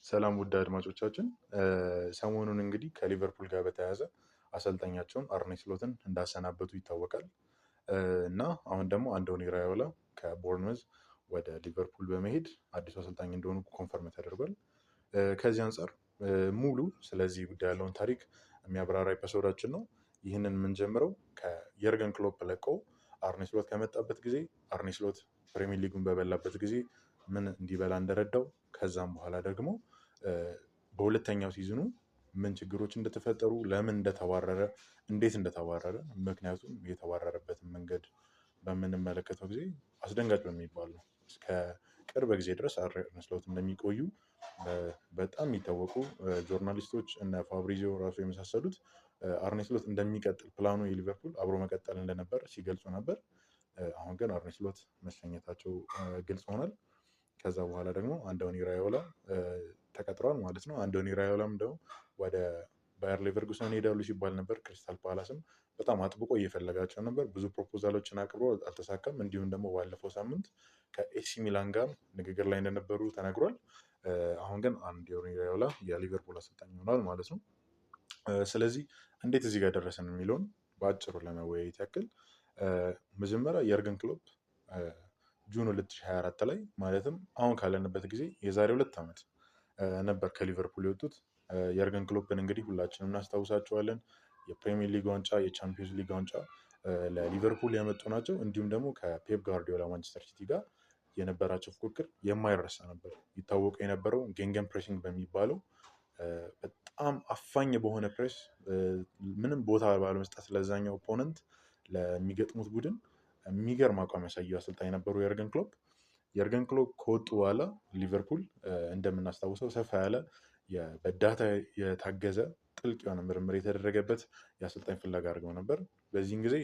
ሰላም ውድ አድማጮቻችን ሰሞኑን እንግዲህ ከሊቨርፑል ጋር በተያያዘ አሰልጣኛቸውን አርኔ ስሎትን እንዳሰናበቱ ይታወቃል። እና አሁን ደግሞ አንዶኒ ራዮላ ከቦርንመዝ ወደ ሊቨርፑል በመሄድ አዲሱ አሰልጣኝ እንደሆኑ ኮንፈርም ተደርጓል። ከዚህ አንጻር ሙሉ ስለዚህ ጉዳይ ያለውን ታሪክ የሚያብራራ ኤፒሶዳችን ነው። ይህንን የምንጀምረው ከየርገን ክሎፕ ለቀው አርኔ ስሎት ከመጣበት ጊዜ፣ አርኔ ስሎት ፕሪሚየር ሊጉን በበላበት ጊዜ ምን እንዲበላ እንደረዳው፣ ከዛም በኋላ ደግሞ በሁለተኛው ሲዝኑ ምን ችግሮች እንደተፈጠሩ፣ ለምን እንደተባረረ፣ እንዴት እንደተባረረ፣ ምክንያቱም የተባረረበትን መንገድ በምንመለከተው ጊዜ አስደንጋጭ በሚባል ነው። እስከ ቅርብ ጊዜ ድረስ አርኔ ስሎት እንደሚቆዩ በጣም የሚታወቁ ጆርናሊስቶች እነ ፋብሪዚዮ ራሱ የመሳሰሉት አርኔ ስሎት እንደሚቀጥል ፕላኑ የሊቨርፑል አብሮ መቀጠል እንደነበር ሲገልጹ ነበር። አሁን ግን አርኔ ስሎት መሸኘታቸው ግልጽ ሆኗል። ከዛ በኋላ ደግሞ አንዶኒ ራዮላ ተቀጥሯል ማለት ነው። አንዶኒ ራዮላም ደግሞ ወደ ባየር ሌቨርኩሰን ሄዳሉ ሲባል ነበር። ክሪስታል ፓላስም በጣም አጥብቆ እየፈለጋቸው ነበር። ብዙ ፕሮፖዛሎችን አቅርቦ አልተሳካም። እንዲሁም ደግሞ ባለፈው ሳምንት ከኤሲ ሚላን ጋር ንግግር ላይ እንደነበሩ ተነግሯል። አሁን ግን አንዶኒ ራዮላ የሊቨርፑል አሰልጣኝ ሆኗል ማለት ነው። ስለዚህ እንዴት እዚህ ጋር ደረሰን የሚለውን በአጭሩ ለመወያየት ያክል መጀመሪያ የርገን ክሎፕ ጁን 2024 ላይ ማለትም አሁን ካለንበት ጊዜ የዛሬ 2 ዓመት ነበር ከሊቨርፑል የወጡት። የርገን ክሎፕን እንግዲህ ሁላችንም እናስታውሳቸዋለን። የፕሪሚየር ሊግ ዋንጫ፣ የቻምፒዮንስ ሊግ ዋንጫ ለሊቨርፑል ያመጡ ናቸው። እንዲሁም ደግሞ ከፔፕ ጋርዲዮላ ማንቸስተር ሲቲ ጋር የነበራቸው ፉክክር የማይረሳ ነበር። ይታወቁ የነበረው ጌንገን ፕሬሲንግ በሚባለው በጣም አፋኝ በሆነ ፕሬስ ምንም ቦታ ባለመስጠት ለዛኛው ኦፖነንት ለሚገጥሙት ቡድን የሚገርም አቋም ያሳዩ አሰልጣኝ ነበሩ የርገን ክሎፕ። የርገን ክሎፕ ከወጡ በኋላ ሊቨርፑል እንደምናስታውሰው ሰፋ ያለ በዳታ የታገዘ ጥልቅ የሆነ ምርምር የተደረገበት የአሰልጣኝ ፍለጋ አድርገው ነበር። በዚህን ጊዜ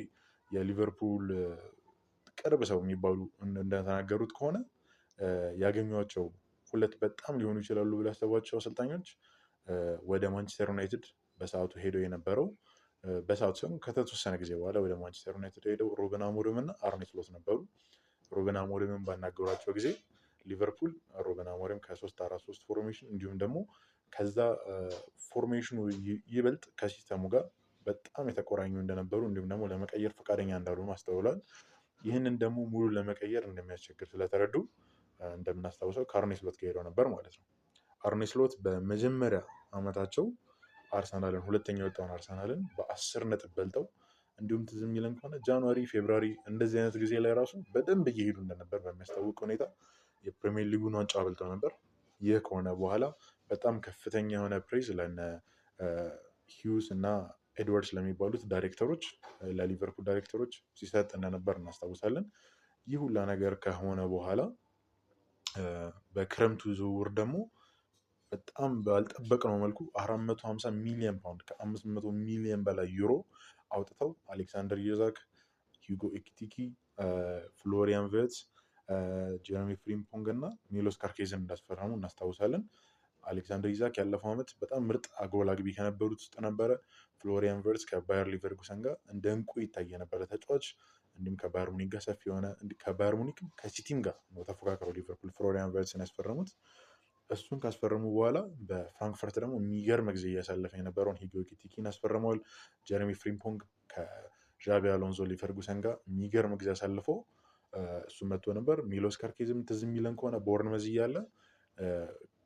የሊቨርፑል ቅርብ ሰው የሚባሉ እንደተናገሩት ከሆነ ያገኟቸው 2 በጣም ሊሆኑ ይችላሉ ብለው ያሰቧቸው አሰልጣኞች ወደ ማንቸስተር ዩናይትድ በሰዓቱ ሄደው የነበረው በሰዓቱ ሲሆን ከተወሰነ ጊዜ በኋላ ወደ ማንቸስተር ዩናይትድ ሄደው ሩበን አሞሪም እና አርኔ ስሎት ነበሩ። ሩበን አሞሪምን ባናገሯቸው ጊዜ ሊቨርፑል ሩበን አሞሪም ከ3-4-3 ፎርሜሽን እንዲሁም ደግሞ ከዛ ፎርሜሽኑ ይበልጥ ከሲስተሙ ጋር በጣም የተቆራኙ እንደነበሩ እንዲሁም ደግሞ ለመቀየር ፈቃደኛ እንዳልሆኑ አስተውሏል። ይህንን ደግሞ ሙሉ ለመቀየር እንደሚያስቸግር ስለተረዱ እንደምናስታውሰው ከአርኔ ስሎት ጋር ሄደው ነበር ማለት ነው። አርኔ ስሎት በመጀመሪያ ዓመታቸው አርሰናልን ሁለተኛ የወጣውን አርሰናልን በ10 ነጥብ በልጠው እንዲሁም ትዝ የሚለን ከሆነ ጃንዋሪ፣ ፌብራሪ እንደዚህ አይነት ጊዜ ላይ ራሱ በደንብ እየሄዱ እንደነበር በሚያስታውቅ ሁኔታ የፕሪሚየር ሊጉን ዋንጫ በልጠው ነበር። ይህ ከሆነ በኋላ በጣም ከፍተኛ የሆነ ፕሬዝ ለነ ሂውስ እና ኤድዋርድስ ለሚባሉት ዳይሬክተሮች ለሊቨርፑል ዳይሬክተሮች ሲሰጥ እንደነበር እናስታውሳለን። ይህ ሁላ ነገር ከሆነ በኋላ በክረምቱ ዝውውር ደግሞ በጣም ባልጠበቅነው መልኩ 450 ሚሊዮን ፓውንድ ከ500 ሚሊዮን በላይ ዩሮ አውጥተው አሌክሳንደር ኢዛክ፣ ሂጎ ኤኪቲኪ፣ ፍሎሪያን ቨርትዝ፣ ጀረሚ ፍሪምፖንግ እና ሚሎስ ካርኬዝን እንዳስፈረሙ እናስታውሳለን። አሌክሳንደር ኢዛክ ያለፈው ዓመት በጣም ምርጥ ጎል አግቢ ከነበሩት ውስጥ ነበረ። ፍሎሪያን ቨርትዝ ከባየር ሊቨርኩሰን ጋር እንደ እንቁ ይታይ የነበረ ተጫዋች፣ እንዲሁም ከባየር ሙኒክ ጋር ሰፊ የሆነ ከባየር ሙኒክ ከሲቲም ጋር ነው ተፎካክረው ሊቨርፑል ፍሎሪያን ቨርትዝን ያስፈረሙት። እሱን ካስፈረሙ በኋላ በፍራንክፈርት ደግሞ የሚገርም ጊዜ እያሳለፈ የነበረውን ሂጎ ኤኪቲኪን አስፈርመዋል። ጀረሚ ፍሪምፖንግ ከዣቢ አሎንዞ ሊቨርኩሰን ጋር የሚገርም ጊዜ አሳልፈው እሱ መጥቶ ነበር። ሚሎስ ካርኬዝም ትዝ የሚለን ከሆነ ቦርንመዝ እያለ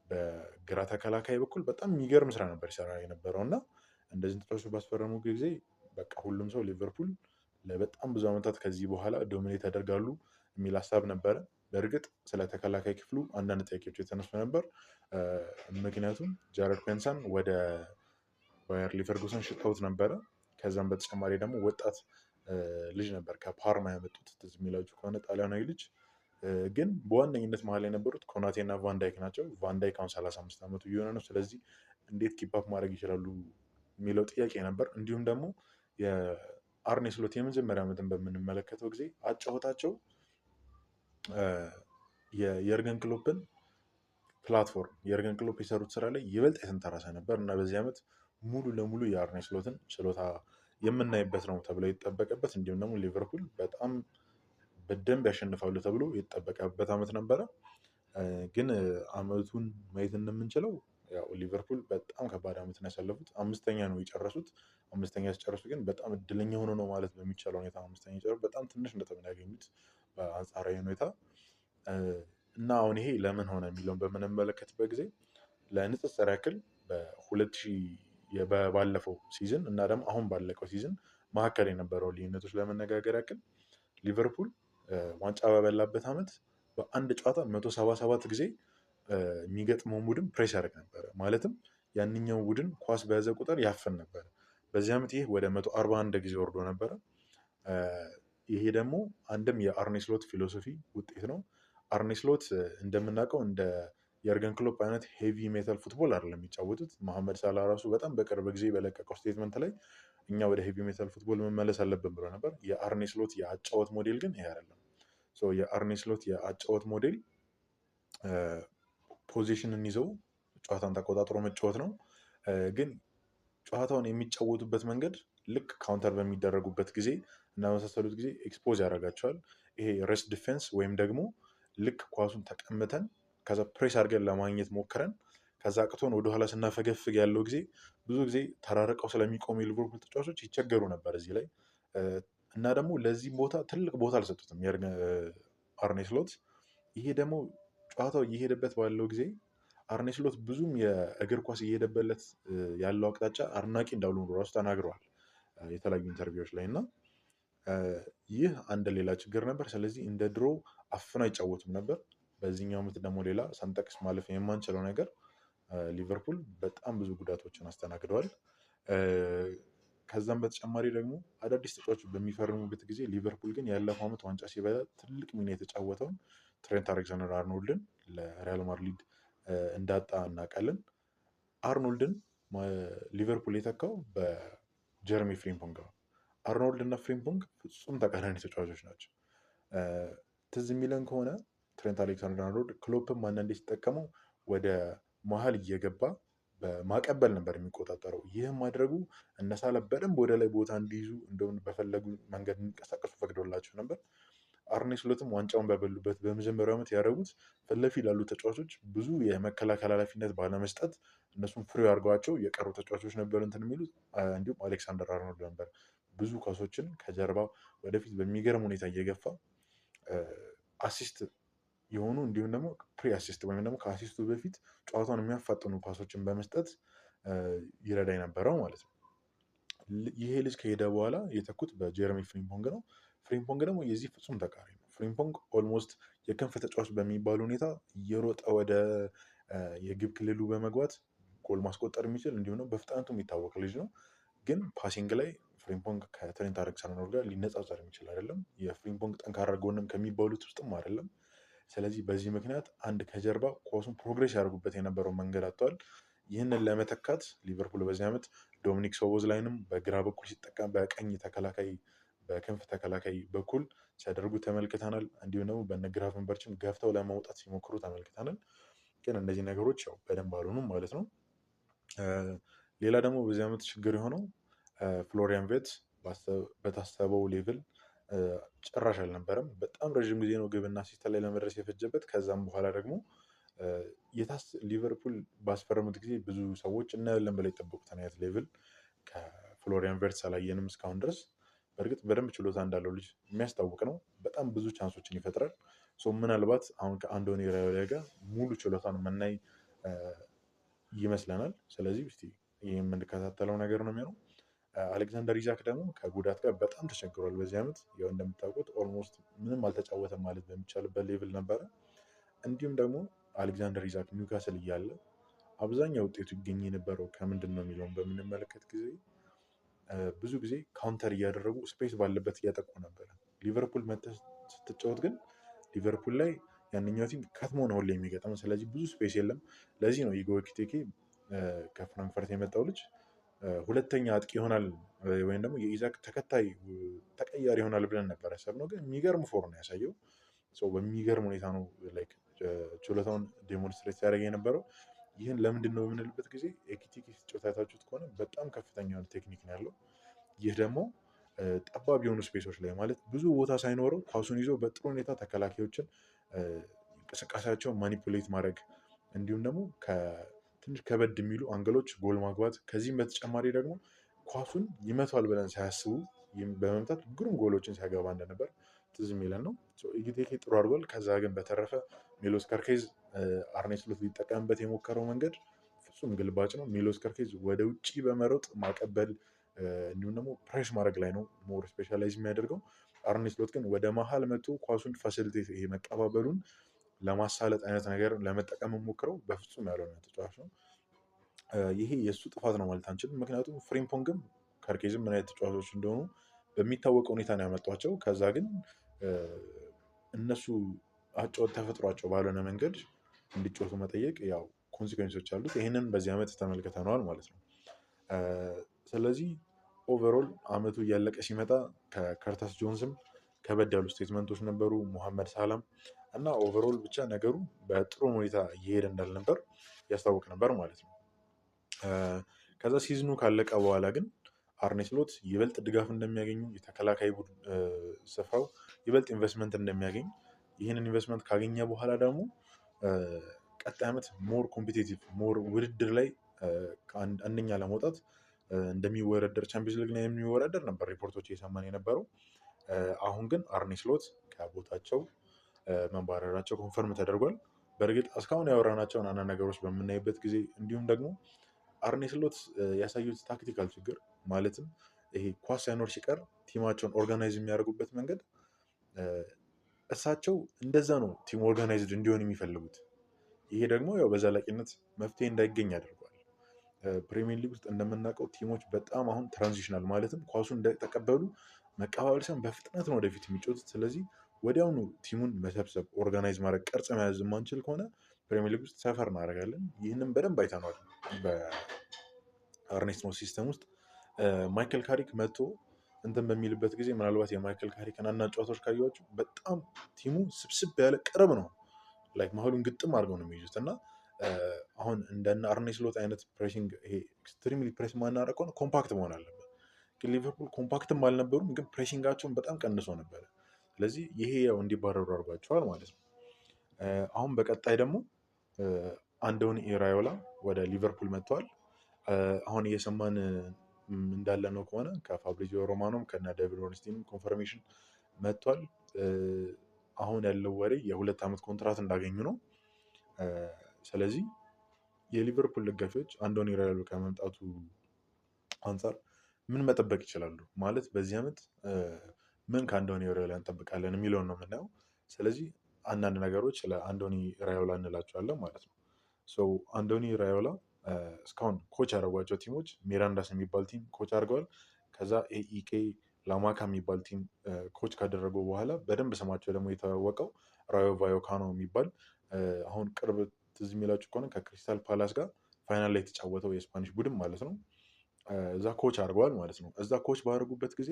በግራ ተከላካይ በኩል በጣም የሚገርም ስራ ነበር ይሰራ የነበረው እና እንደዚህ ተጫዋቾች ባስፈረሙ ጊዜ በቃ ሁሉም ሰው ሊቨርፑል ለበጣም ብዙ ዓመታት ከዚህ በኋላ ዶሚኔት ያደርጋሉ የሚል ሀሳብ ነበረ። በእርግጥ ስለ ተከላካይ ክፍሉ አንዳንድ ጥያቄዎች የተነሱ ነበር። ምክንያቱም ጃረድ ኩዌንሳን ወደ ባየር ሊቨርኩሰን ሽጠውት ነበረ። ከዛም በተጨማሪ ደግሞ ወጣት ልጅ ነበር ከፓርማ ያመጡት ትዝ የሚላችሁ ከሆነ ጣሊያናዊ ልጅ። ግን በዋነኝነት መሀል የነበሩት ኮናቴ እና ቫንዳይክ ናቸው። ቫንዳይክ አሁን 35 ዓመቱ እየሆነ ነው። ስለዚህ እንዴት ኪፓፕ ማድረግ ይችላሉ የሚለው ጥያቄ ነበር። እንዲሁም ደግሞ የአርኔ ስሎት የመጀመሪያ ዓመትን በምንመለከተው ጊዜ አጫወታቸው የየርገን ክሎፕን ፕላትፎርም የርገን ክሎፕ የሰሩት ስራ ላይ ይበልጥ የተንተራሰ ነበር እና በዚህ ዓመት ሙሉ ለሙሉ የአርኔ ስሎትን ችሎታ የምናይበት ነው ተብሎ የተጠበቀበት፣ እንዲሁም ደግሞ ሊቨርፑል በጣም በደንብ ያሸንፋሉ ተብሎ የተጠበቀበት ዓመት ነበረ። ግን አመቱን ማየት እንደምንችለው ያው ሊቨርፑል በጣም ከባድ አመትን ያሳለፉት 5ኛ ነው የጨረሱት። 5ኛ ሲጨርሱ ግን በጣም እድለኛ ሆኖ ነው ማለት በሚቻለው ሁኔታ 5ኛ የጨረሱት በጣም ትንሽ ነጥብ ነው ያገኙት በአንጻራዊ ሁኔታ። እና አሁን ይሄ ለምን ሆነ የሚለውን በምንመለከትበት ጊዜ ለንጽጽር ያክል በ2000 ባለፈው ሲዝን እና ደግሞ አሁን ባለቀው ሲዝን መካከል የነበረው ልዩነቶች ለመነጋገር ያክል ሊቨርፑል ዋንጫ በበላበት አመት በአንድ ጨዋታ 177 ጊዜ የሚገጥመውን ቡድን ፕሬስ ያደርግ ነበረ። ማለትም ያንኛው ቡድን ኳስ በያዘ ቁጥር ያፍን ነበረ። በዚህ ዓመት ይህ ወደ 141 ጊዜ ወርዶ ነበረ። ይሄ ደግሞ አንድም የአርኔ ስሎት ፊሎሶፊ ውጤት ነው። አርኔ ስሎት እንደምናውቀው እንደ የርገን ክሎፕ አይነት ሄቪ ሜታል ፉትቦል አይደለም የሚጫወቱት። መሐመድ ሳላ ራሱ በጣም በቅርብ ጊዜ በለቀቀው ስቴትመንት ላይ እኛ ወደ ሄቪ ሜታል ፉትቦል መመለስ አለብን ብሎ ነበር። የአርኔ ስሎት የአጫወት ሞዴል ግን ይሄ አይደለም። የአርኔ ስሎት የአጫወት ሞዴል ፖዚሽንን ይዘው ጨዋታን ተቆጣጥሮ መጫወት ነው። ግን ጨዋታውን የሚጫወቱበት መንገድ ልክ ካውንተር በሚደረጉበት ጊዜ እና በመሳሰሉት ጊዜ ኤክስፖዝ ያደርጋቸዋል። ይሄ ሬስት ዲፌንስ ወይም ደግሞ ልክ ኳሱን ተቀምተን ከዛ ፕሬስ አድርገን ለማግኘት ሞክረን ከዛ አቅቶን ወደኋላ ስናፈገፍግ ያለው ጊዜ ብዙ ጊዜ ተራርቀው ስለሚቆሙ የሊቨርፑል ተጫዋቾች ይቸገሩ ነበር እዚህ ላይ እና ደግሞ ለዚህ ቦታ ትልቅ ቦታ አልሰጡትም አርኔ ስሎት። ይሄ ደግሞ ጨዋታው እየሄደበት ባለው ጊዜ አርኔ ስሎት ብዙም የእግር ኳስ እየሄደበት ያለው አቅጣጫ አድናቂ እንዳልሆኑ ራሱ ተናግረዋል የተለያዩ ኢንተርቪዎች ላይ እና ይህ አንድ ሌላ ችግር ነበር። ስለዚህ እንደ ድሮ አፍነው አይጫወቱም ነበር። በዚህኛው ዓመት ደግሞ ሌላ ሳንጠቅስ ማለፍ የማንችለው ነገር ሊቨርፑል በጣም ብዙ ጉዳቶችን አስተናግደዋል። ከዛም በተጨማሪ ደግሞ አዳዲስ ተጫዋቾች በሚፈርሙበት ጊዜ ሊቨርፑል ግን ያለፈው ዓመት ዋንጫ ሲበላ ትልቅ ሚና የተጫወተውን ትሬንት አሌክዛንደር አርኖልድን ለሪያል ማድሪድ እንዳጣ እናውቃለን። አርኖልድን ሊቨርፑል የተካው በጀረሚ ፍሪምፖንግ ነው። አርኖልድ እና ፍሪምፖንግ ፍጹም ተቃራኒ ተጫዋቾች ናቸው። ትዝ የሚለን ከሆነ ትሬንት አሌክሳንደር አርኖልድ ክሎፕም አንዳንዴ ሲጠቀመው ወደ መሀል እየገባ በማቀበል ነበር የሚቆጣጠረው። ይህም ማድረጉ እነሳላ በደንብ ወደ ላይ ቦታ እንዲይዙ እንደውም በፈለጉ መንገድ እንዲንቀሳቀሱ ፈቅዶላቸው ነበር። አርኔ ስሎትም ዋንጫውን በበሉበት በመጀመሪያው ዓመት ያደረጉት ፊት ለፊት ላሉ ተጫዋቾች ብዙ የመከላከል ኃላፊነት ባለመስጠት እነሱም ፍሪ አድርገዋቸው የቀሩ ተጫዋቾች ነበር እንትን የሚሉት። እንዲሁም አሌክሳንደር አርኖልድ ነበር ብዙ ኳሶችን ከጀርባ ወደፊት በሚገርም ሁኔታ እየገፋ አሲስት የሆኑ እንዲሁም ደግሞ ፕሪ አሲስት ወይም ደግሞ ከአሲስቱ በፊት ጨዋታውን የሚያፋጥኑ ፓሶችን በመስጠት ይረዳ የነበረው ማለት ነው። ይሄ ልጅ ከሄደ በኋላ የተኩት በጀረሚ ፍሪምፖንግ ነው። ፍሪምፖንግ ደግሞ የዚህ ፍጹም ተቃራኒ ነው። ፍሪምፖንግ ኦልሞስት የክንፍ ተጫዋች በሚባል ሁኔታ እየሮጠ ወደ የግብ ክልሉ በመግባት ጎል ማስቆጠር የሚችል እንዲሁም ደግሞ በፍጥነቱ የሚታወቅ ልጅ ነው። ግን ፓሲንግ ላይ ፍሪምፖንግ ከትሬንት አሌክሳንደር ጋር ሊነጻጸር የሚችል አይደለም። የፍሪምፖንግ ጠንካራ ጎንም ከሚባሉት ውስጥም አይደለም። ስለዚህ በዚህ ምክንያት አንድ ከጀርባ ኳሱን ፕሮግሬስ ያደርጉበት የነበረው መንገድ አጥተዋል። ይህንን ለመተካት ሊቨርፑል በዚህ ዓመት ዶሚኒክ ሶቦዝላይንም በግራ በኩል ሲጠቀም በቀኝ ተከላካይ በክንፍ ተከላካይ በኩል ሲያደርጉ ተመልክተናል። እንዲሁም ደግሞ በነ ግራቨንበርችም ገፍተው ለማውጣት ሲሞክሩ ተመልክተናል። ግን እነዚህ ነገሮች ያው በደንብ አልሆኑም ማለት ነው። ሌላ ደግሞ በዚህ ዓመት ችግር የሆነው ፍሎሪያን ቬትስ በታሰበው ሌቭል ጭራሽ አልነበረም። በጣም ረዥም ጊዜ ነው ግብና አሲስት ላይ ለመድረስ የፈጀበት። ከዛም በኋላ ደግሞ ሊቨርፑል ባስፈረሙት ጊዜ ብዙ ሰዎች እናያለን ብለው የጠበቁት አይነት ሌቭል ከፍሎሪያን ቬትስ አላየንም እስካሁን ድረስ። በእርግጥ በደንብ ችሎታ እንዳለው ልጅ የሚያስታውቅ ነው። በጣም ብዙ ቻንሶችን ይፈጥራል። ምናልባት አሁን ከአንዶኒ ራዮላ ጋር ሙሉ ችሎታን የምናይ ይመስለናል። ስለዚህ እስቲ ይህ የምንከታተለው ነገር ነው የሚሆነው። አሌክዛንደር ኢዛክ ደግሞ ከጉዳት ጋር በጣም ተቸግሯል በዚህ ዓመት። ያው እንደምታውቁት ኦልሞስት ምንም አልተጫወተም ማለት በሚቻልበት ሌቭል ነበረ። እንዲሁም ደግሞ አሌክዛንደር ኢዛክ ኒውካስል እያለ አብዛኛው ውጤቱ ይገኝ የነበረው ከምንድን ነው የሚለውን በምንመለከት ጊዜ ብዙ ጊዜ ካውንተር እያደረጉ ስፔስ ባለበት እያጠቁ ነበረ። ሊቨርፑል መጥተህ ስትጫወት ግን ሊቨርፑል ላይ ያንኛው ቲም ከትሞ ነው ሁሌ የሚገጥመው። ስለዚህ ብዙ ስፔስ የለም። ለዚህ ነው ኢጎ ኤኪቲኬ ከፍራንክፈርት የመጣው ልጅ ሁለተኛ አጥቂ ይሆናል ወይም ደግሞ የኢዛክ ተቀያሪ ይሆናል ብለን ነበር ያሰብነው። ግን የሚገርም ፎር ነው ያሳየው። በሚገርም ሁኔታ ነው ችሎታውን ዴሞንስትሬት ሲያደርግ የነበረው። ይህን ለምንድን ነው የምንልበት ጊዜ ኤኪቲኬ ሲጫወት አይታችሁት ከሆነ በጣም ከፍተኛ የሆነ ቴክኒክ ነው ያለው። ይህ ደግሞ ጠባብ የሆኑ ስፔሶች ላይ ማለት ብዙ ቦታ ሳይኖረው ኳሱን ይዞ በጥሩ ሁኔታ ተከላካዮችን እንቅስቃሴያቸውን ማኒፑሌት ማድረግ እንዲሁም ደግሞ ትንሽ ከበድ የሚሉ አንገሎች ጎል ማግባት ከዚህም በተጨማሪ ደግሞ ኳሱን ይመቷል ብለን ሳያስቡ በመምታት ግሩም ጎሎችን ሲያገባ እንደነበር ትዝ የሚለን ነው። ኢኪቲኬ ጥሩ አድርጓል። ከዛ ግን በተረፈ ሚሎስ ከርኬዝ አርኔ ስሎት ሊጠቀምበት የሞከረው መንገድ ፍጹም ግልባጭ ነው። ሚሎስ ከርኬዝ ወደ ውጭ በመሮጥ ማቀበል እንዲሁም ደግሞ ፕሬስ ማድረግ ላይ ነው ሞር ስፔሻላይዝ የሚያደርገው። አርኔ ስሎት ግን ወደ መሀል መጥቶ ኳሱን ፋሲሊቴት ይሄ መቀባበሉን ለማሳለጥ አይነት ነገር ለመጠቀም ሞክረው በፍጹም ያልሆነ ተጫዋች ነው። ይሄ የእሱ ጥፋት ነው ማለት አንችልም። ምክንያቱም ፍሪምፖንግም ከርኬዝም ምን አይነት ተጫዋቾች እንደሆኑ በሚታወቅ ሁኔታ ነው ያመጧቸው። ከዛ ግን እነሱ አጫወት ተፈጥሯቸው ባልሆነ መንገድ እንዲጫወቱ መጠየቅ ያው ኮንሲኩዌንሶች አሉት። ይህንን በዚህ ዓመት ተመልክተነዋል ማለት ነው። ስለዚህ ኦቨርኦል አመቱ እያለቀ ሲመጣ ከከርተስ ጆንስም ከበድ ያሉ ስቴትመንቶች ነበሩ፣ ሙሐመድ ሳላም እና ኦቨርኦል ብቻ ነገሩ በጥሩ ሁኔታ እየሄደ እንዳልነበር ያስታውቅ ነበር ማለት ነው። ከዛ ሲዝኑ ካለቀ በኋላ ግን አርኔ ስሎት ይበልጥ ድጋፍ እንደሚያገኙ የተከላካይ ስፍራው ይበልጥ ኢንቨስትመንት እንደሚያገኝ ይህንን ኢንቨስትመንት ካገኘ በኋላ ደግሞ ቀጣይ ዓመት ሞር ኮምፒቴቲቭ ሞር ውድድር ላይ አንደኛ ለመውጣት እንደሚወዳደር ቻምፒዮንስ ሊግ ላይ የሚወዳደር ነበር ሪፖርቶች እየሰማን የነበረው። አሁን ግን አርኔ ስሎት ከቦታቸው መባረራቸው ኮንፈርም ተደርጓል። በእርግጥ እስካሁን ያወራናቸውን አንዳንድ ነገሮች በምናይበት ጊዜ እንዲሁም ደግሞ አርኔ ስሎት ያሳዩት ታክቲካል ችግር ማለትም ይሄ ኳስ ሳይኖር ሲቀር ቲማቸውን ኦርጋናይዝ የሚያደርጉበት መንገድ እሳቸው እንደዛ ነው ቲም ኦርጋናይዝድ እንዲሆን የሚፈልጉት። ይሄ ደግሞ ያው በዘላቂነት መፍትሄ እንዳይገኝ አድርጓል። ፕሪሚየር ሊግ ውስጥ እንደምናውቀው ቲሞች በጣም አሁን ትራንዚሽናል ማለትም ኳሱን እንደተቀበሉ መቀባበል ሳይሆን በፍጥነት ነው ወደፊት የሚጫወቱት። ስለዚህ ወዲያውኑ ቲሙን መሰብሰብ ኦርጋናይዝ ማድረግ ቅርጽ መያዝ የማንችል ከሆነ ፕሪሚየር ሊግ ውስጥ ሰፈር እናደርጋለን። ይህንም በደንብ አይተነዋል በአርኔ ስሎት ሲስተም ውስጥ። ማይክል ካሪክ መጥቶ እንትን በሚልበት ጊዜ ምናልባት የማይክል ካሪክን አንዳንድ ጨዋታዎች ካየኋቸው በጣም ቲሙ ስብስብ ያለ ቅርብ ነው፣ ላይክ መሀሉን ግጥም አድርገው ነው የሚይዙት እና አሁን እንደነ አርኔ ስሎት አይነት ፕሬሲንግ ይሄ ኤክስትሪምሊ ፕሬስ ማናደርግ ከሆነ ኮምፓክት መሆን አለበት። ግን ሊቨርፑል ኮምፓክትም አልነበሩም፣ ግን ፕሬሲንጋቸውን በጣም ቀንሶ ነበረ። ስለዚህ ይሄ ያው እንዲባረሩ አድርጓቸዋል ማለት ነው። አሁን በቀጣይ ደግሞ አንዶኒ ኢራዮላ ወደ ሊቨርፑል መጥተዋል። አሁን እየሰማን እንዳለ ነው ከሆነ ከፋብሪዚዮ ሮማኖም ከነ ዴቪድ ኦርንስቲንም ኮንፈርሜሽን መጥቷል። አሁን ያለው ወሬ የ2 ዓመት ኮንትራት እንዳገኙ ነው። ስለዚህ የሊቨርፑል ደጋፊዎች አንዶኒ ኢራዮላ ከመምጣቱ አንጻር ምን መጠበቅ ይችላሉ? ማለት በዚህ ዓመት ምን ከአንዶኒ ኢራዮላ እንጠብቃለን የሚለውን ነው የምናየው። ስለዚህ አንዳንድ ነገሮች ለአንዶኒ ኢራዮላ እንላቸዋለን ማለት ነው። አንዶኒ ኢራዮላ እስካሁን ኮች ያደረጓቸው ቲሞች ሚራንዳስ የሚባል ቲም ኮች አድርገዋል። ከዛ ኤኢኬ ላማካ የሚባል ቲም ኮች ካደረጉ በኋላ በደንብ ስማቸው ደግሞ የተዋወቀው ራዮ ቫዮካኖ የሚባል አሁን ቅርብ ትዝ የሚላችሁ ከሆነ ከክሪስታል ፓላስ ጋር ፋይናል ላይ የተጫወተው የስፓኒሽ ቡድን ማለት ነው። እዛ ኮች አድርገዋል ማለት ነው። እዛ ኮች ባደረጉበት ጊዜ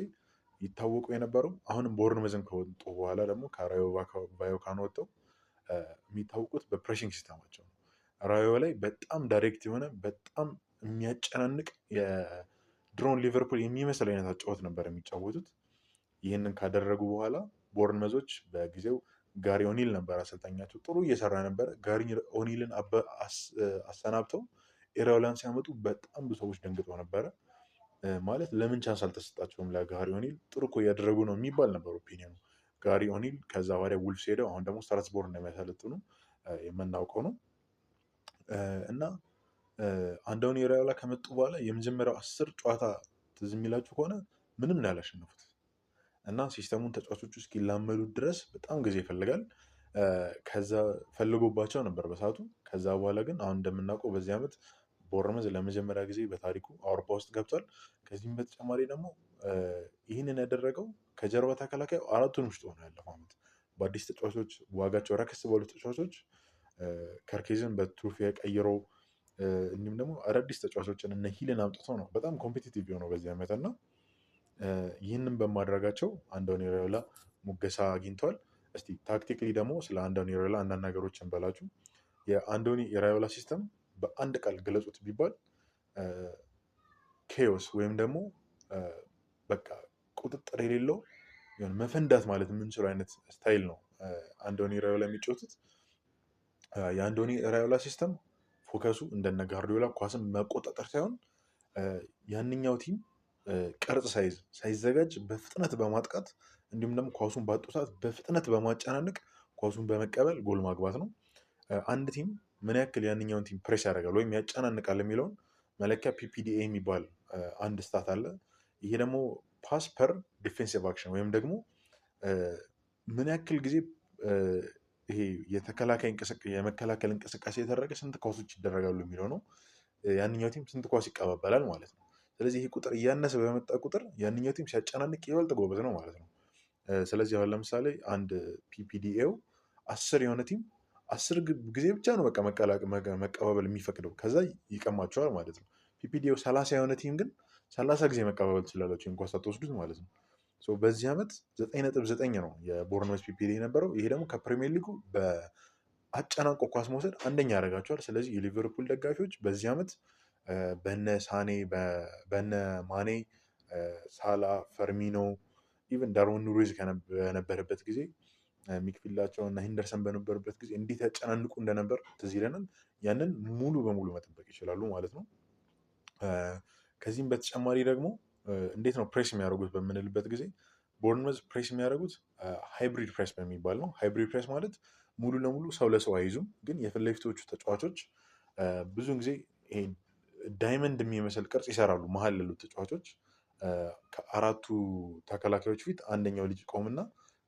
ይታወቁ የነበረው አሁንም ቦርንመዝን ከወጡ በኋላ ደግሞ ከራዮ ቫዮካኖ ወጥተው የሚታወቁት በፕሬሽንግ ሲስተማቸው ነው። ራዮ ላይ በጣም ዳይሬክት የሆነ በጣም የሚያጨናንቅ የድሮን ሊቨርፑል የሚመስል አይነት አጫወት ነበር የሚጫወቱት። ይህንን ካደረጉ በኋላ ቦርንመዞች በጊዜው ጋሪ ኦኒል ነበር አሰልጣኛቸው። ጥሩ እየሰራ ነበረ። ጋሪ ኦኒልን አሰናብተው ኢራዮላን ሲያመጡ በጣም ብዙ ሰዎች ደንግጠው ነበረ። ማለት ለምን ቻንስ አልተሰጣቸውም ለጋሪ ኦኒል ጥሩ እኮ እያደረጉ ነው የሚባል ነበር ኦፒኒየኑ። ጋሪ ኦኒል ከዛ ወዲያ ውልፍስ ሄደው አሁን ደግሞ ስትራስቦርግ እንደሚያሰለጥኑ የምናውቀው ነው። እና አንዶኒ ኢራዮላ ከመጡ በኋላ የመጀመሪያው 10 ጨዋታ ትዝ የሚላችሁ ከሆነ ምንም ነው ያላሸነፉት እና ሲስተሙን ተጫዋቾቹ እስኪላመዱ ድረስ በጣም ጊዜ ይፈልጋል። ከዛ ፈልጎባቸው ነበር በሰዓቱ። ከዛ በኋላ ግን አሁን እንደምናውቀው በዚህ ዓመት ቦርንመዝ ለመጀመሪያ ጊዜ በታሪኩ አውሮፓ ውስጥ ገብቷል። ከዚህም በተጨማሪ ደግሞ ይህንን ያደረገው ከጀርባ ተከላካዩ 4ቱንም ሽጦ ነው ያለፈው ዓመት በአዲስ ተጫዋቾች ዋጋቸው ረከስ ባሉ ተጫዋቾች ከርኬዝን በትሩፊያ ቀይሮ እንዲሁም ደግሞ አዳዲስ ተጫዋቾችን እነ ሂልን አምጥቶ ነው በጣም ኮምፒቲቲቭ የሆነው በዚህ ዓመት እና ይህንን በማድረጋቸው አንዶኒ ኢራዮላ ሙገሳ አግኝተዋል። እስቲ ታክቲክሊ ደግሞ ስለ አንዶኒ ኢራዮላ አንዳንድ ነገሮችን በላችሁ። የአንዶኒ ኢራዮላ ሲስተም በአንድ ቃል ግለጹት ቢባል ኬዮስ ወይም ደግሞ በቃ ቁጥጥር የሌለው መፈንዳት ማለት የምንችለው አይነት ስታይል ነው አንዶኒ ኢራዮላ የሚጫወቱት። የአንዶኒ ራዮላ ሲስተም ፎከሱ እንደነ ጋርዲዮላ ኳስን መቆጣጠር ሳይሆን ያንኛው ቲም ቅርጽ ሳይዘጋጅ በፍጥነት በማጥቃት እንዲሁም ደግሞ ኳሱን ባጡ ሰዓት በፍጥነት በማጨናነቅ ኳሱን በመቀበል ጎል ማግባት ነው። አንድ ቲም ምን ያክል ያንኛውን ቲም ፕሬስ ያደርጋል ወይም ያጨናንቃል የሚለውን መለኪያ ፒፒዲኤ የሚባል አንድ ስታት አለ። ይሄ ደግሞ ፓስ ፐር ዲፌንሲቭ አክሽን ወይም ደግሞ ምን ያክል ጊዜ ይሄ የመከላከል እንቅስቃሴ የተደረገ ስንት ኳሶች ይደረጋሉ የሚለው ነው። ያንኛው ቲም ስንት ኳስ ይቀባበላል ማለት ነው። ስለዚህ ይሄ ቁጥር እያነሰ በመጣ ቁጥር ያንኛው ቲም ሲያጨናንቅ ይበልጥ ጎበዝ ነው ማለት ነው። ስለዚህ አሁን ለምሳሌ አንድ ፒፒዲኤው 10 የሆነ ቲም 10 ጊዜ ብቻ ነው በቃ መቀባበል የሚፈቅደው፣ ከዛ ይቀማቸዋል ማለት ነው። ፒፒዲኤው 30 የሆነ ቲም ግን 30 ጊዜ መቀባበል ትችላላችሁ እንኳን ሳትወስዱት ማለት ነው። በዚህ ዓመት 9.9 ነው የቦርንመዝ ፒፒዲ የነበረው። ይሄ ደግሞ ከፕሪሚየር ሊጉ በአጨናንቆ ኳስ መውሰድ አንደኛ ያደርጋቸዋል። ስለዚህ የሊቨርፑል ደጋፊዎች በዚህ ዓመት በነ ሳኔ በነ ማኔ፣ ሳላ፣ ፈርሚኖ ኢቨን ዳርዊን ኑኔዝ በነበረበት ጊዜ ሚድፊልዳቸው እና ሄንደርሰን በነበሩበት ጊዜ እንዴት ያጨናንቁ እንደነበር ትዝ ይለናል። ያንን ሙሉ በሙሉ መጠበቅ ይችላሉ ማለት ነው። ከዚህም በተጨማሪ ደግሞ እንዴት ነው ፕሬስ የሚያደርጉት በምንልበት ጊዜ ቦርንመዝ ፕሬስ የሚያደርጉት ሃይብሪድ ፕሬስ በሚባል ነው። ሃይብሪድ ፕሬስ ማለት ሙሉ ለሙሉ ሰው ለሰው አይዙም፣ ግን የፊት ለፊቶቹ ተጫዋቾች ብዙውን ጊዜ ይሄ ዳይመንድ የሚመስል ቅርጽ ይሰራሉ። መሀል ያሉት ተጫዋቾች ከአራቱ ተከላካዮች ፊት አንደኛው ልጅ ቆምና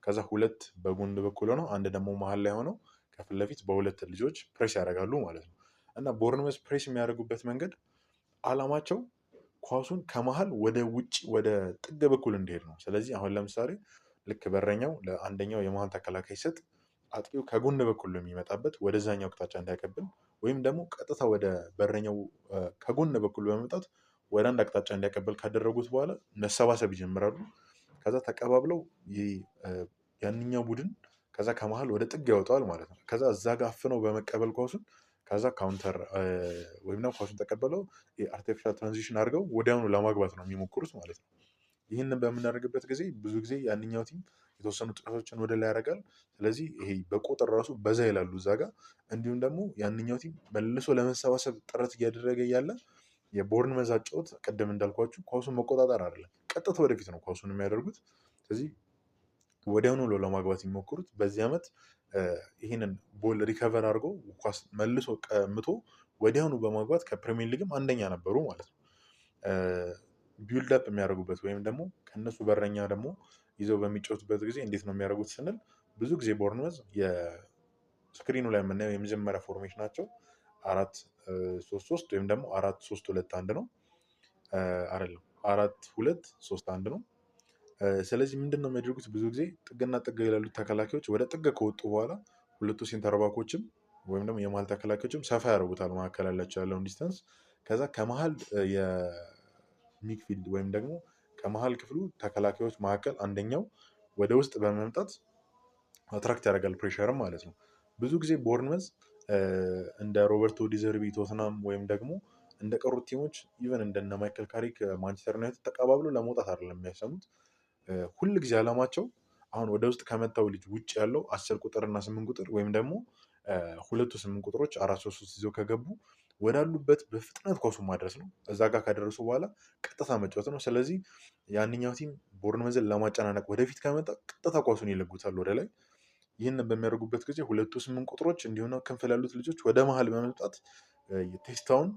ከዛ ሁለት በጎን በኩል ሆነው አንድ ደግሞ መሀል ላይ ሆነው ከፊት ለፊት በሁለት ልጆች ፕሬስ ያደርጋሉ ማለት ነው። እና ቦርንመዝ ፕሬስ የሚያደርጉበት መንገድ አላማቸው ኳሱን ከመሀል ወደ ውጭ ወደ ጥግ በኩል እንዲሄድ ነው። ስለዚህ አሁን ለምሳሌ ልክ በረኛው ለአንደኛው የመሀል ተከላካይ ሲሰጥ አጥቂው ከጎን በኩል ነው የሚመጣበት ወደዛኛው አቅጣጫ እንዳያቀብል፣ ወይም ደግሞ ቀጥታ ወደ በረኛው ከጎን በኩል በመምጣት ወደ አንድ አቅጣጫ እንዲያቀብል ካደረጉት በኋላ መሰባሰብ ይጀምራሉ። ከዛ ተቀባብለው ያንኛው ቡድን ከዛ ከመሀል ወደ ጥግ ያወጣዋል ማለት ነው። ከዛ እዛ ጋር አፍነው በመቀበል ኳሱን ከዛ ካውንተር ወይም ደግሞ ኳሱን ተቀበለው የአርቲፊሻል ትራንዚሽን አድርገው ወዲያውኑ ለማግባት ነው የሚሞክሩት ማለት ነው። ይህንን በምናደርግበት ጊዜ ብዙ ጊዜ ያንኛው ቲም የተወሰኑ ጥቃቶችን ወደ ላይ ያደርጋል። ስለዚህ ይሄ በቁጥር ራሱ በዛ ይላሉ እዛ ጋር። እንዲሁም ደግሞ ያንኛው ቲም መልሶ ለመሰባሰብ ጥረት እያደረገ እያለ የቦርንመዝ አጨዋወት ቅድም እንዳልኳችሁ ኳሱን መቆጣጠር አይደለም፣ ቀጥታ ወደፊት ነው ኳሱን የሚያደርጉት። ስለዚህ ወዲያውኑ ለማግባት የሚሞክሩት። በዚህ ዓመት ይህንን ቦል ሪከቨር አድርጎ ኳስ መልሶ ቀምቶ ወዲያውኑ በማግባት ከፕሪሚየር ሊግም አንደኛ ነበሩ ማለት ነው። ቢልድ አፕ የሚያደርጉበት ወይም ደግሞ ከነሱ በረኛ ደግሞ ይዘው በሚጫወቱበት ጊዜ እንዴት ነው የሚያደርጉት ስንል ብዙ ጊዜ ቦርንመዝ የስክሪኑ ላይ የምናየው የመጀመሪያ ፎርሜሽናቸው 4-3-3 ወይም ደግሞ 4-3-2-1 ነው። አይደለም 4-2-3-1 ነው። ስለዚህ ምንድን ነው የሚያደርጉት ብዙ ጊዜ ጥግና ጥግ ያሉት ተከላካዮች ወደ ጥግ ከወጡ በኋላ ሁለቱ ሴንተር ባኮችም ወይም ደግሞ የመሀል ተከላካዮችም ሰፋ ያደርጉታል መካከል ያለውን ዲስታንስ። ከዛ ከመሀል የሚድፊልድ ወይም ደግሞ ከመሀል ክፍሉ ተከላካዮች መካከል አንደኛው ወደ ውስጥ በመምጣት አትራክት ያደርጋል ፕሬሸርም ማለት ነው። ብዙ ጊዜ ቦርንመዝ እንደ ሮበርቶ ዲዘርቢ ቶትናም ወይም ደግሞ እንደ ቀሩት ቲሞች ኢቨን እንደነ ማይክል ካሪክ ማንቸስተር ዩናይትድ ተቀባብሎ ለመውጣት አይደለም የሚያሰሙት። ሁል ጊዜ አላማቸው አሁን ወደ ውስጥ ከመታው ልጅ ውጭ ያለው 10 ቁጥር እና 8 ቁጥር ወይም ደግሞ ሁለቱ 8 ቁጥሮች 4-3-3 ይዘው ከገቡ ወዳሉበት በፍጥነት ኳሱን ማድረስ ነው። እዛ ጋር ካደረሱ በኋላ ቀጥታ መጫወት ነው። ስለዚህ ያንኛው ቲም ቦርንመዝን ለማጨናነቅ ወደፊት ከመጣ ቀጥታ ኳሱን ይለጉታል ወደ ላይ። ይህንን በሚያደርጉበት ጊዜ ሁለቱ 8 ቁጥሮች እንዲሁም ከፍ ያሉት ልጆች ወደ መሀል በመምጣት ቴስታውን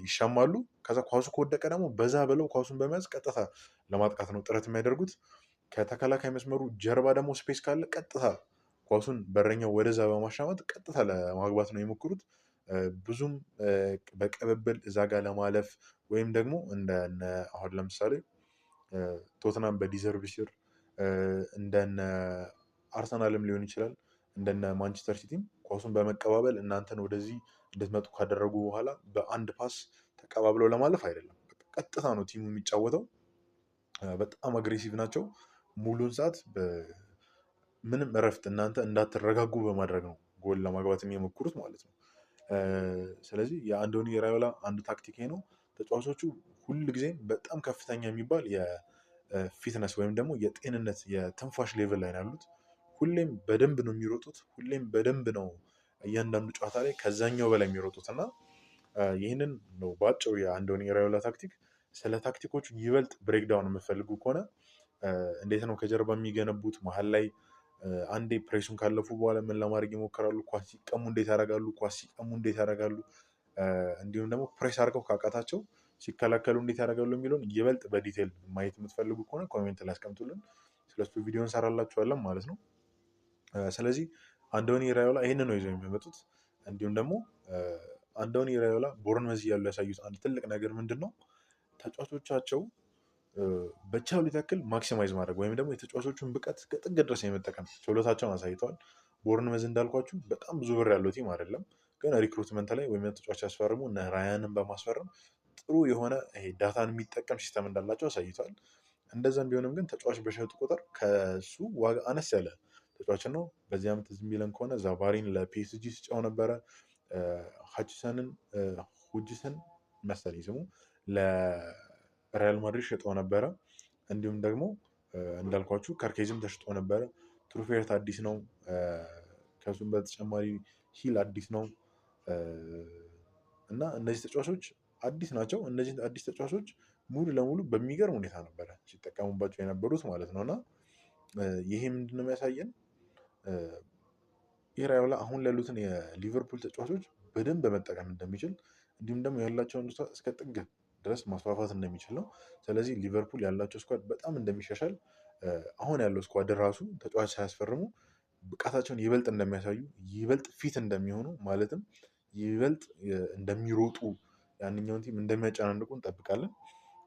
ይሻማሉ። ከዛ ኳሱ ከወደቀ ደግሞ በዛ ብለው ኳሱን በመያዝ ቀጥታ ለማጥቃት ነው ጥረት የሚያደርጉት። ከተከላካይ መስመሩ ጀርባ ደግሞ ስፔስ ካለ ቀጥታ ኳሱን በረኛው ወደዛ በማሻማት ቀጥታ ለማግባት ነው የሞክሩት። ብዙም በቅብብል እዛ ጋር ለማለፍ ወይም ደግሞ እንደነ አሁን ለምሳሌ ቶትናም በዲዘርቢ ስር እንደነ አርሰናልም ሊሆን ይችላል እንደነ ማንቸስተር ሲቲም ኳሱን በመቀባበል እናንተን ወደዚህ እንድትመጡ ካደረጉ በኋላ በአንድ ፓስ ተቀባብለው ለማለፍ አይደለም፣ ቀጥታ ነው ቲሙ የሚጫወተው። በጣም አግሬሲቭ ናቸው። ሙሉን ሰዓት ምንም እረፍት እናንተ እንዳትረጋጉ በማድረግ ነው ጎል ለማግባት የሚሞክሩት ማለት ነው። ስለዚህ የአንዶኒ ራዮላ አንዱ ታክቲክ ነው። ተጫዋቾቹ ሁል ጊዜም በጣም ከፍተኛ የሚባል የፊትነስ ወይም ደግሞ የጤንነት የትንፋሽ ሌቭል ላይ ነው ያሉት። ሁሌም በደንብ ነው የሚሮጡት። ሁሌም በደንብ ነው እያንዳንዱ ጨዋታ ላይ ከዛኛው በላይ የሚሮጡት እና ይህንን ነው በአጭሩ የአንዶኒ ኢራዮላ ታክቲክ። ስለ ታክቲኮቹ ይበልጥ ብሬክዳውን የምፈልጉ ከሆነ እንዴት ነው ከጀርባ የሚገነቡት፣ መሀል ላይ አንዴ ፕሬሱን ካለፉ በኋላ ምን ለማድረግ ይሞክራሉ፣ ኳስ ሲቀሙ እንዴት ያደርጋሉ፣ ኳስ ሲቀሙ እንዴት ያደርጋሉ፣ እንዲሁም ደግሞ ፕሬስ አድርገው ካቃታቸው ሲከላከሉ እንዴት ያደርጋሉ የሚለውን ይበልጥ በዲቴል ማየት የምትፈልጉ ከሆነ ኮሜንት ላይ አስቀምጡልን። ስለሱ ቪዲዮ እንሰራላችኋለን ማለት ነው። ስለዚህ አንዶኒ ኢራዮላ ይህንን ነው ይዘው የሚመጡት። እንዲሁም ደግሞ አንዶኒ ኢራዮላ ቦርንመዝ እያሉ ያሳዩት አንድ ትልቅ ነገር ምንድን ነው? ተጫዋቾቻቸው በቻሉት ያክል ማክሲማይዝ ማድረግ ወይም ደግሞ የተጫዋቾቹን ብቃት ከጥግ ድረስ የመጠቀም ችሎታቸውን አሳይተዋል። ቦርንመዝ እንዳልኳችሁ በጣም ብዙ ብር ያለው ቲም አይደለም፣ ግን ሪክሩትመንት ላይ ወይም ተጫዋች ያስፈርሙ እነ ራያንን በማስፈረም ጥሩ የሆነ ዳታን የሚጠቀም ሲስተም እንዳላቸው አሳይተዋል። እንደዛም ቢሆንም ግን ተጫዋች በሸጡ ቁጥር ከሱ ዋጋ አነስ ያለ ተጫዋችን ነው። በዚህ ዓመት ዝም ቢለን ከሆነ ዛቫሪን ለፒኤስጂ ስጫው ነበረ። ሀችሰንን ሁጅሰን መሰለኝ ስሙ ለሪያል ማድሪድ ሸጠው ነበረ። እንዲሁም ደግሞ እንዳልኳችሁ ከርኬዝም ተሽጦ ነበረ። ትሩፌርት አዲስ ነው። ከሱም በተጨማሪ ሂል አዲስ ነው እና እነዚህ ተጫዋቾች አዲስ ናቸው። እነዚህ አዲስ ተጫዋቾች ሙሉ ለሙሉ በሚገርም ሁኔታ ነበረ ሲጠቀሙባቸው የነበሩት ማለት ነው እና ይሄ ምንድነው የሚያሳየን ኢራዮላ አሁን ላሉትን የሊቨርፑል ተጫዋቾች በደንብ መጠቀም እንደሚችል እንዲሁም ደግሞ ያላቸውን እስከ ጥግ ድረስ ማስፋፋት እንደሚችል ነው። ስለዚህ ሊቨርፑል ያላቸው ስኳድ በጣም እንደሚሻሻል አሁን ያለው ስኳድ ራሱ ተጫዋች ሳያስፈርሙ ብቃታቸውን ይበልጥ እንደሚያሳዩ ይበልጥ ፊት እንደሚሆኑ ማለትም ይበልጥ እንደሚሮጡ ያንኛውን ቲም እንደሚያጨናንቁ እንጠብቃለን።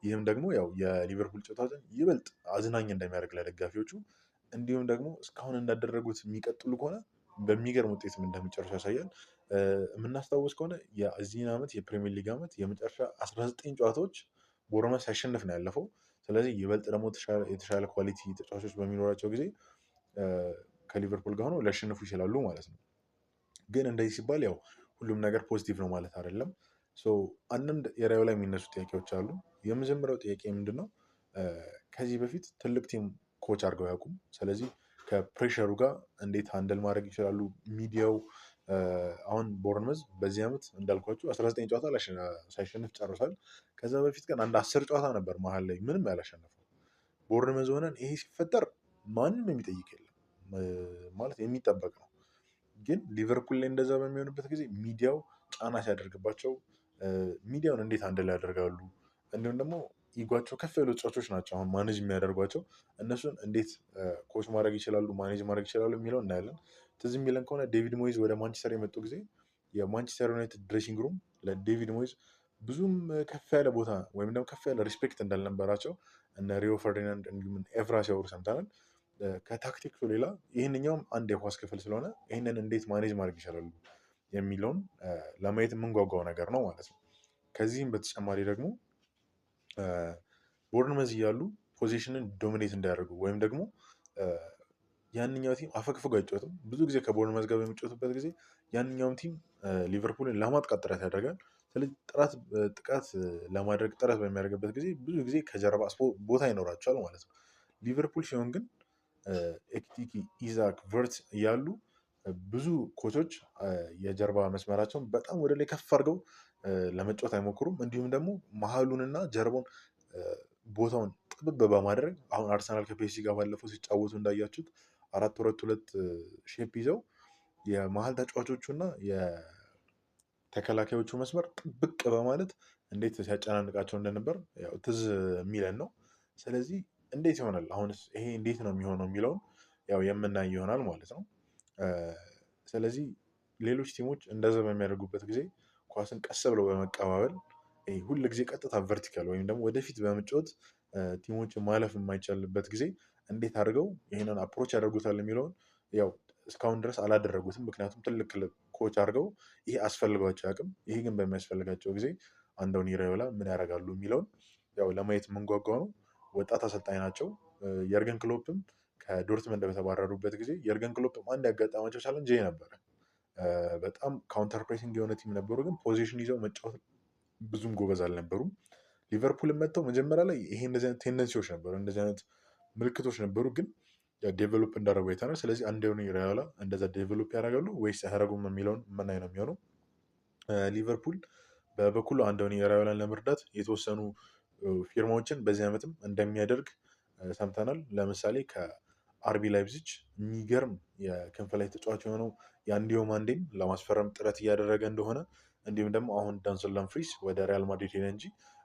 ይህም ደግሞ ያው የሊቨርፑል ጨዋታዎችን ይበልጥ አዝናኝ እንደሚያደርግ ለደጋፊዎቹ እንዲሁም ደግሞ እስካሁን እንዳደረጉት የሚቀጥሉ ከሆነ በሚገርም ውጤትም እንደሚጨርሱ ያሳያል። የምናስታውስ ከሆነ የዚህን ዓመት የፕሪሚየር ሊግ ዓመት የመጨረሻ 19 ጨዋታዎች ቦርንመዝ ሳይሸንፍ ነው ያለፈው። ስለዚህ ይበልጥ ደግሞ የተሻለ ኳሊቲ ተጫዋቾች በሚኖራቸው ጊዜ ከሊቨርፑል ጋር ሆነው ሊያሸንፉ ይችላሉ ማለት ነው። ግን እንደዚህ ሲባል ያው ሁሉም ነገር ፖዚቲቭ ነው ማለት አይደለም። አንዳንድ ኤሪያው ላይ የሚነሱ ጥያቄዎች አሉ። የመጀመሪያው ጥያቄ ምንድን ነው? ከዚህ በፊት ትልቅ ቲም ኮች አድርገው ያውቁም? ስለዚህ ከፕሬሸሩ ጋር እንዴት ሃንደል ማድረግ ይችላሉ? ሚዲያው አሁን ቦርንመዝ በዚህ ዓመት እንዳልኳችሁ 19 ጨዋታ ሳይሸንፍ ጨርሷል። ከዛ በፊት ግን አንድ 10 ጨዋታ ነበር መሀል ላይ ምንም ያላሸነፈው። ቦርንመዝ ሆነን ይሄ ሲፈጠር ማንም የሚጠይቅ የለም ማለት የሚጠበቅ ነው። ግን ሊቨርፑል ላይ እንደዛ በሚሆንበት ጊዜ ሚዲያው ጫና ሲያደርግባቸው ሚዲያውን እንዴት አንድ ላይ ያደርጋሉ? እንዲሁም ደግሞ ኢጓቸው ከፍ ያሉ ተጫዋቾች ናቸው አሁን ማኔጅ የሚያደርጓቸው እነሱን እንዴት ኮች ማድረግ ይችላሉ፣ ማኔጅ ማድረግ ይችላሉ የሚለው እናያለን። ትዝ የሚለን ከሆነ ዴቪድ ሞይዝ ወደ ማንቸስተር የመጡ ጊዜ የማንቸስተር ዩናይትድ ድሬሲንግ ሩም ለዴቪድ ሞይዝ ብዙም ከፍ ያለ ቦታ ወይም ደግሞ ከፍ ያለ ሪስፔክት እንዳልነበራቸው እነ ሪዮ ፈርዲናንድ እንዲሁም ኤቭራ ሲያወሩ ሰምተናል። ከታክቲክሱ ሌላ ይህንኛውም አንድ የኳስ ክፍል ስለሆነ ይህንን እንዴት ማኔጅ ማድረግ ይችላሉ የሚለውን ለማየት የምንጓጓው ነገር ነው ማለት ነው። ከዚህም በተጨማሪ ደግሞ ቦርንመዝ እያሉ ፖዚሽንን ዶሚኔት እንዳያደርጉ ወይም ደግሞ ያንኛው ቲም አፈግፍጎ አይጫወትም። ብዙ ጊዜ ከቦርንመዝ ጋር በሚጫወቱበት ጊዜ ያንኛውም ቲም ሊቨርፑልን ለማጥቃት ጥረት ያደርጋል። ስለዚህ ጥቃት ለማድረግ ጥረት በሚያደርግበት ጊዜ ብዙ ጊዜ ከጀርባ ቦታ ይኖራቸዋል ማለት ነው። ሊቨርፑል ሲሆን ግን ኤክቲኪ፣ ኢዛክ፣ ቨርት እያሉ ብዙ ኮቾች የጀርባ መስመራቸውን በጣም ወደ ላይ ከፍ አድርገው ለመጫወት አይሞክሩም። እንዲሁም ደግሞ መሀሉንና ጀርባውን ቦታውን ጥብብ በማድረግ አሁን አርሰናል ከፒኤስጂ ጋር ባለፈው ሲጫወቱ እንዳያችሁት 4-2-2 ሼፕ ይዘው የመሀል ተጫዋቾቹ እና የተከላካዮቹ መስመር ጥብቅ በማለት እንዴት ሲያጨናንቃቸው እንደነበር ያው ትዝ የሚለን ነው። ስለዚህ እንዴት ይሆናል አሁንስ ይሄ እንዴት ነው የሚሆነው የሚለውን ያው የምናይ ይሆናል ማለት ነው። ስለዚህ ሌሎች ቲሞች እንደዛ በሚያደርጉበት ጊዜ ኳስን ቀስ ብለው በመቀባበል ሁል ጊዜ ቀጥታ ቨርቲካል ወይም ደግሞ ወደፊት በመጫወት ቲሞች ማለፍ የማይቻልበት ጊዜ እንዴት አድርገው ይህንን አፕሮች ያደርጉታል የሚለውን ያው እስካሁን ድረስ አላደረጉትም። ምክንያቱም ትልቅ ክለብ ኮች አድርገው ይሄ አስፈልጓቸው አያውቅም። ይሄ ግን በሚያስፈልጋቸው ጊዜ አንዶኒ ኢራዮላ ምን ያደርጋሉ የሚለውን ያው ለማየት የምንጓጓው ነው። ወጣት አሰልጣኝ ናቸው። የርገን ክሎፕም ከዶርትመንድ በተባረሩበት ጊዜ የርገን ክሎፕም አንድ ያጋጠማቸው ቻለንጅ ይሄ ነበረ። በጣም ካውንተር ፕሬሲንግ የሆነ ቲም ነበሩ፣ ግን ፖዚሽን ይዘው መጫወት ብዙም ጎበዝ አልነበሩም። ሊቨርፑልን መጥተው መጀመሪያ ላይ ይሄ እንደዚህ አይነት ቴንደንሲዎች ነበሩ፣ እንደዚህ አይነት ምልክቶች ነበሩ። ግን ዴቨሎፕ እንዳደረጉ አይተናል። ስለዚህ አንዶኒ ራዮላ እንደዛ ዴቨሎፕ ያደርጋሉ ወይስ አያደርጉም የሚለውን የምናይ ነው የሚሆነው። ሊቨርፑል በበኩሉ አንዶኒ ራዮላን ለመርዳት የተወሰኑ ፊርማዎችን በዚህ ዓመትም እንደሚያደርግ ሰምተናል። ለምሳሌ ከአርቢ ላይፕዚግ የሚገርም የክንፍ ላይ ተጫዋች የሆነው የአንዲዮ ማንዴን ለማስፈረም ጥረት እያደረገ እንደሆነ እንዲሁም ደግሞ አሁን ዳንሰን ዳምፍሪስ ወደ ሪያል ማድሪድ ሄደ እንጂ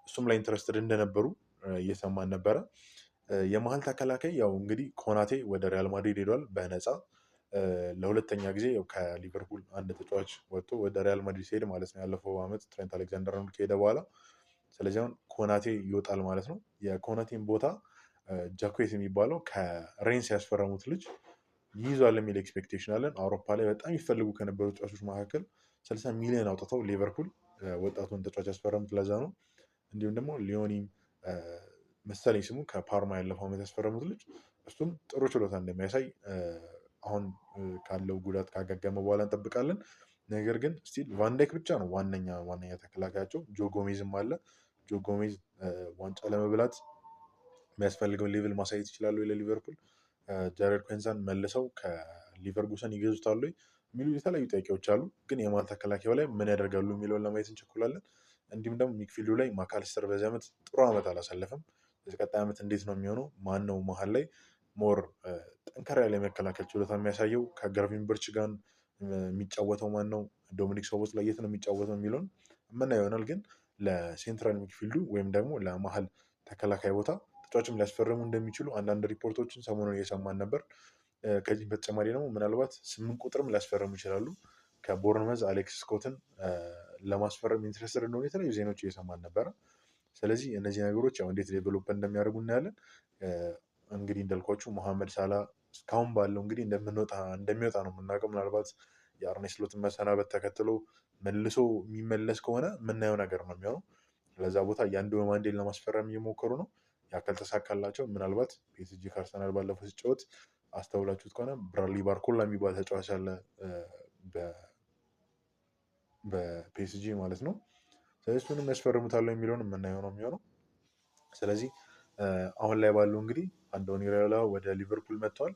እሱም ላይ ኢንትረስትድ እንደነበሩ እየሰማን ነበረ። የመሀል ተከላካይ ያው እንግዲህ ኮናቴ ወደ ሪያል ማድሪድ ሄዷል በነፃ ለሁለተኛ ጊዜ ከሊቨርፑል አንድ ተጫዋች ወጥቶ ወደ ሪያል ማድሪድ ሲሄድ ማለት ነው። ያለፈው ዓመት ትሬንት አሌክዛንደር አርኖልድ ከሄደ በኋላ ስለዚህ አሁን ኮናቴ ይወጣል ማለት ነው። የኮናቴን ቦታ ጃኩዌት የሚባለው ከሬንስ ያስፈረሙት ልጅ ይይዟል የሚል ኤክስፔክቴሽን አለን። አውሮፓ ላይ በጣም ይፈልጉ ከነበሩ ተጫዋቾች መካከል 60 ሚሊዮን አውጥተው ሊቨርፑል ወጣቱን ተጫዋች ያስፈረሙት ለዛ ነው። እንዲሁም ደግሞ ሊዮኒ መሰለኝ ስሙ ከፓርማ ያለፈው ዓመት ያስፈረሙት ልጅ እሱም ጥሩ ችሎታ እንደሚያሳይ አሁን ካለው ጉዳት ካገገመ በኋላ እንጠብቃለን። ነገር ግን ስቲል ቫንዳይክ ብቻ ነው ዋነኛ ተከላካያቸው። ጆ ጎሜዝም አለ። ጆ ጎሜዝ ዋንጫ ለመብላት የሚያስፈልገውን ሌቭል ማሳየት ይችላሉ ለሊቨርፑል። ጃሬድ ኩዌንሳን መልሰው ከሊቨርጉሰን ይገዙታሉ የሚሉ የተለያዩ ጥያቄዎች አሉ። ግን የመሀል ተከላካዩ ላይ ምን ያደርጋሉ የሚለውን ለማየት እንቸኩላለን። እንዲሁም ደግሞ ሚድፊልዱ ላይ ማካሊስተር በዚህ ዓመት ጥሩ ዓመት አላሳለፈም። በዚህ ቀጣይ ዓመት እንዴት ነው የሚሆነው? ማን ነው መሀል ላይ ሞር ጠንከር ያለ የመከላከል ችሎታ የሚያሳየው? ከገርቪን ጋር የሚጫወተው ማን ነው? ዶሚኒክ ሶቦስ ላይ የት ነው የሚጫወተው የሚለውን የምናየው ይሆናል። ግን ለሴንትራል ሚድፊልዱ ወይም ደግሞ ለመሀል ተከላካይ ቦታ ተጫዋችም ሊያስፈርሙ እንደሚችሉ አንዳንድ ሪፖርቶችን ሰሞኑን እየሰማን ነበር። ከዚህ በተጨማሪ ደግሞ ምናልባት 8 ቁጥርም ሊያስፈርሙ ይችላሉ። ከቦርንመዝ አሌክስ ስኮትን ለማስፈረም ኢንትረስትድ እንደሆነ የተለያዩ ዜናዎች እየሰማን ነበረ። ስለዚህ እነዚህ ነገሮች ያው እንዴት ዴቨሎፕ እንደሚያደርጉ እናያለን። እንግዲህ እንዳልኳችሁ መሐመድ ሳላ እስካሁን ባለው እንግዲህ እንደሚወጣ ነው የምናውቀው። ምናልባት የአርኔ ስሎትን መሰናበት ተከትሎ መልሶ የሚመለስ ከሆነ የምናየው ነገር ነው የሚሆነው። ለዛ ቦታ የአንዱ ማንዴን ለማስፈረም እየሞከሩ ነው። ያ ካልተሳካላቸው ምናልባት ፒኤስጂ ከአርሰናል ባለፈው ሲጫወት አስተውላችሁት ከሆነ ብራድሊ ባርኮላ የሚባል ተጫዋች አለ በፒኤስጂ ማለት ነው። ስለዚህ እሱንም ያስፈርሙታል የሚለውን የምናየው ነው የሚሆነው። ስለዚህ አሁን ላይ ባለው እንግዲህ አንዶኒ ራዮላ ወደ ሊቨርፑል መጥተዋል።